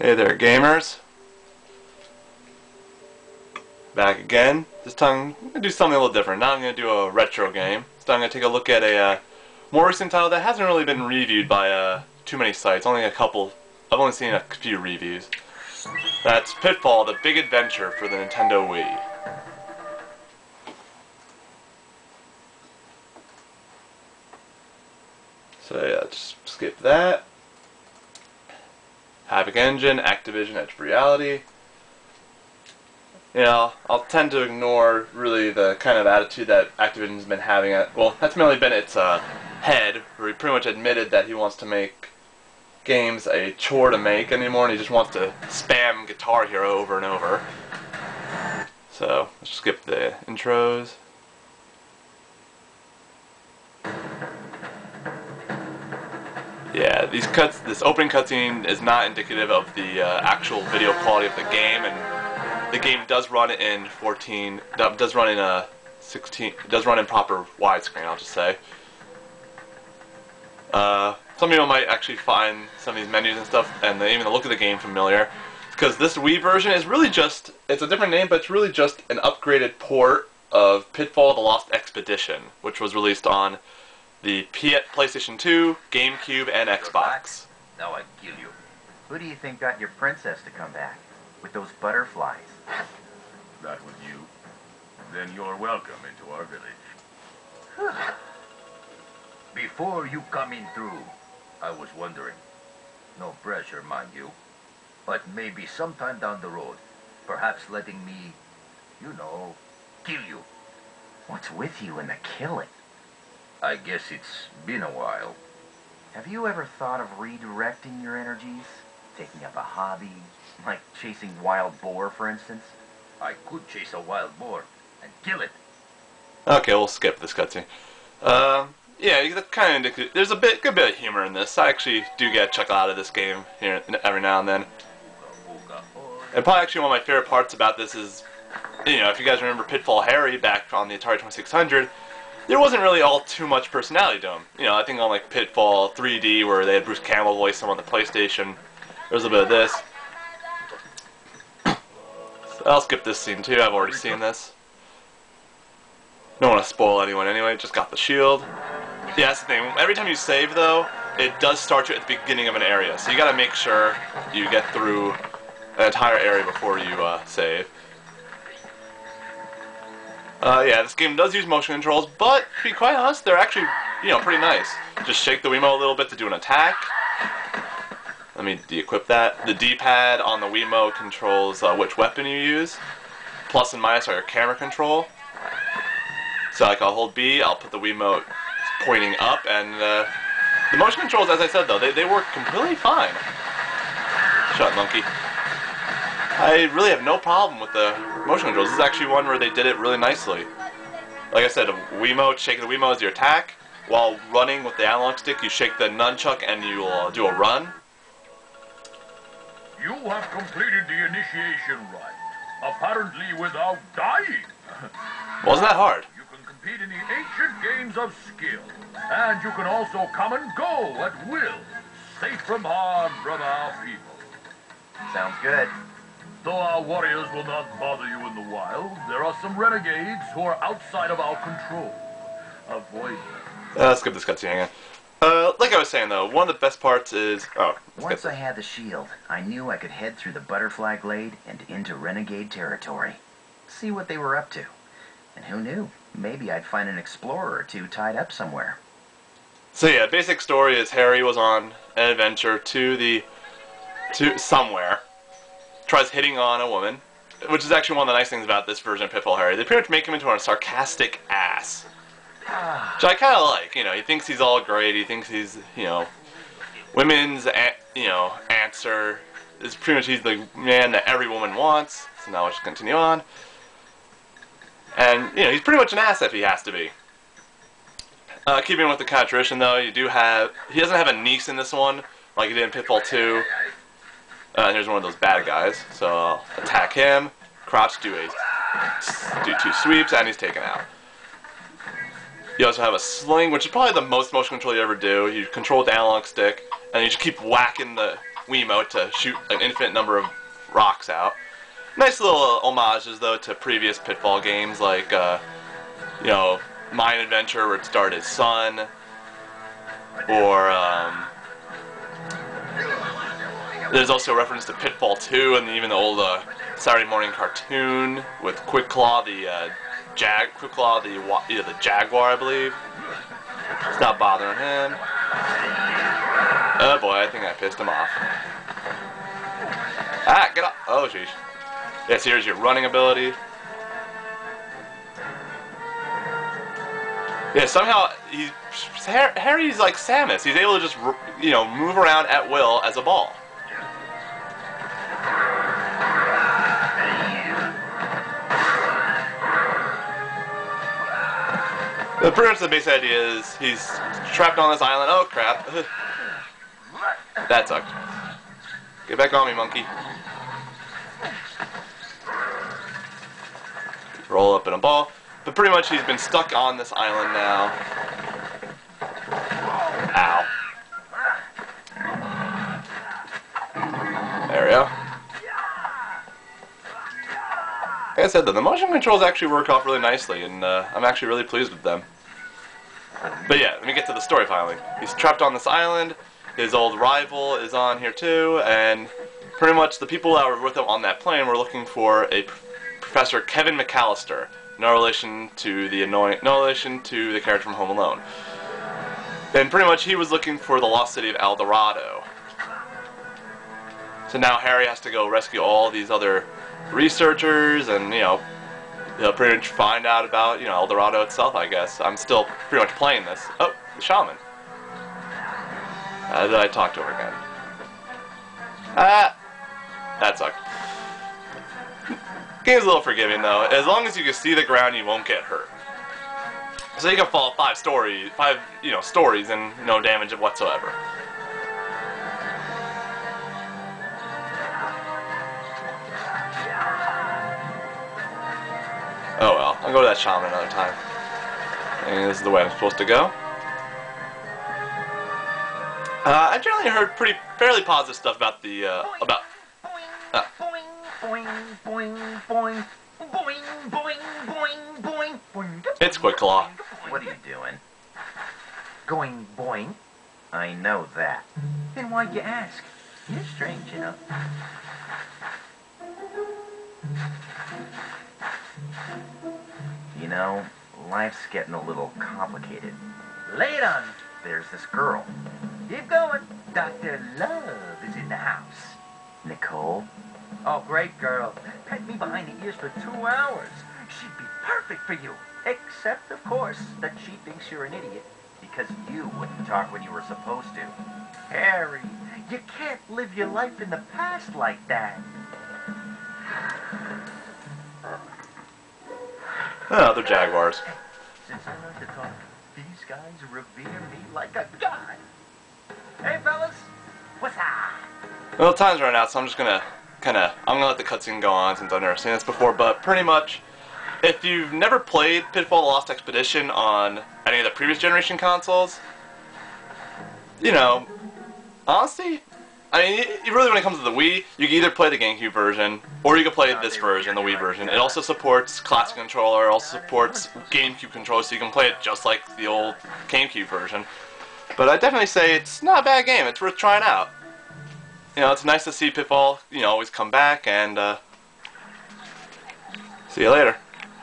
Hey there, gamers. Back again. This time I'm going to do something a little different. Now I'm going to do a retro game. This time I'm going to take a look at a more recent title that hasn't really been reviewed by too many sites. Only a couple. I've only seen a few reviews. That's Pitfall, the big adventure for the Nintendo Wii. So yeah, just skip that. Havoc Engine, Activision, Edge of Reality. You know, I'll tend to ignore really the kind of attitude that Activision's been having. Well, that's mainly been its head, where he pretty much admitted that he wants to make games a chore to make anymore, and he just wants to spam Guitar Hero over and over. So let's just skip the intros. Yeah, this opening cutscene is not indicative of the actual video quality of the game, and the game does run in 14, does run in 16, does run in proper widescreen, I'll just say. Some people might actually find some of these menus and stuff, and even the look of the game familiar, because this Wii version is really just, it's a different name, but it's really just an upgraded port of Pitfall: The Lost Expedition, which was released on the PlayStation 2, GameCube, and Xbox. Now I kill you. Who do you think got your princess to come back? With those butterflies? That was you? Then you're welcome into our village. Before you coming through, I was wondering. No pressure, mind you. But maybe sometime down the road, perhaps letting me, you know, kill you. What's with you and the killing? I guess it's been a while. Have you ever thought of redirecting your energies? Taking up a hobby? Like chasing wild boar, for instance? I could chase a wild boar and kill it. Okay, we'll skip this cutscene. Yeah, that's kind of indicative. There's a good bit of humor in this. I actually do get a chuckle out of this game here every now and then. And probably actually one of my favorite parts about this is, you know, if you guys remember Pitfall Harry back on the Atari 2600, there wasn't really all too much personality to him. You know, I think on like Pitfall 3D, where they had Bruce Campbell voice him on the PlayStation, there was a bit of this. So I'll skip this scene too, I've already seen this. Don't want to spoil anyone anyway, just got the shield. Yeah, that's the thing. Every time you save, though, it does start you at the beginning of an area. So you gotta make sure you get through an entire area before you save. Yeah, this game does use motion controls, but to be quite honest, they're actually, you know, pretty nice. Just shake the Wiimote a little bit to do an attack. Let me de-equip that. The D-pad on the Wiimote controls which weapon you use. Plus and minus are your camera control. So like I'll hold B, I'll put the Wiimote pointing up, and the motion controls, as I said though, they work completely fine. Shut up, monkey. I really have no problem with the motion controls. This is actually one where they did it really nicely. Like I said, a Wiimote, shaking the Wiimote is your attack. While running with the analog stick, you shake the nunchuck and you'll do a run. You have completed the initiation rite, apparently without dying. Wasn't that hard? You can compete in the ancient games of skill, and you can also come and go at will, safe from harm from our people. Sounds good. Though our warriors will not bother you in the wild, there are some renegades who are outside of our control. Avoid them. Let's skip this cutscene again. Like I was saying though, one of the best parts is... Once I had the shield, I knew I could head through the butterfly glade and into renegade territory. See what they were up to. And who knew? Maybe I'd find an explorer or two tied up somewhere. So yeah, basic story is Harry was on an adventure to somewhere. Tries hitting on a woman, which is actually one of the nice things about this version of Pitfall Harry. They pretty much make him into a sarcastic ass. Which I kind of like, you know, he thinks he's all great, he thinks he's, you know, women's, you know, answer. Is pretty much he's the man that every woman wants, so now let's continue on. And, you know, he's pretty much an ass if he has to be. Keeping with the kind of tradition though, he doesn't have a niece in this one, like he did in Pitfall 2. Here's one of those bad guys, so I'll attack him, crouch, do 2 sweeps, and he's taken out. You also have a sling, which is probably the most motion control you ever do. You control with the analog stick, and you just keep whacking the Wiimote to shoot an infinite number of rocks out. Nice little homages, though, to previous Pitfall games, like, you know, Mine Adventure, where it starred his son, or, there's also a reference to Pitfall 2, and even the old, Saturday morning cartoon with Quick Claw, the, the Jaguar, I believe. It's not bothering him. Oh boy, I think I pissed him off. Ah, get up! Oh, sheesh. Yes, here's your running ability. Yeah, somehow Harry's like Samus. He's able to just, you know, move around at will as a ball. The pretty much the basic idea is he's trapped on this island. Oh crap! That sucked. Get back on me, monkey. Roll up in a ball. But pretty much he's been stuck on this island now. Ow. There we go. Like I said, though, the motion controls actually work off really nicely, and I'm actually really pleased with them. But yeah, let me get to the story finally. He's trapped on this island. His old rival is on here too, and pretty much the people that were with him on that plane were looking for a Professor Kevin McAllister. No relation to the character from Home Alone. And pretty much he was looking for the lost city of El Dorado. So now Harry has to go rescue all these other researchers, and you know, he'll pretty much find out about, you know, El Dorado itself, I guess. I'm still pretty much playing this. Oh, the shaman. Did I talk to her again? Ah, that sucked. Game's a little forgiving though. As long as you can see the ground, you won't get hurt. So you can fall five stories, and no damage whatsoever. Oh well, I'll go to that shaman another time. And this is the way I'm supposed to go. I generally heard fairly positive stuff about the It's Quick Claw. What are you doing? Going boing. I know that. Then why'd you ask? You're strange, you know. You know, life's getting a little complicated. Lay it on. There's this girl, Keep going. Dr. Love is in the house. Nicole. Oh, great girl. Pet me behind the ears for 2 hours. She'd be perfect for you. Except, of course, that she thinks you're an idiot. Because you wouldn't talk when you were supposed to. Harry, you can't live your life in the past like that. Oh, they're jaguars. Since I learned to talk, these guys revere me like a god. Hey, fellas, what's up? Well, time's running out, so I'm just gonna I'm gonna let the cutscene go on since I've never seen this before. But pretty much, if you've never played Pitfall: The Lost Expedition on any of the previous generation consoles, you know, honestly, I mean, really when it comes to the Wii, you can either play the GameCube version, or you can play this version, the Wii version. It also supports classic controller, it also supports GameCube controller, so you can play it just like the old GameCube version. But I'd definitely say it's not a bad game, it's worth trying out. You know, it's nice to see Pitfall, you know, always come back, and, see you later.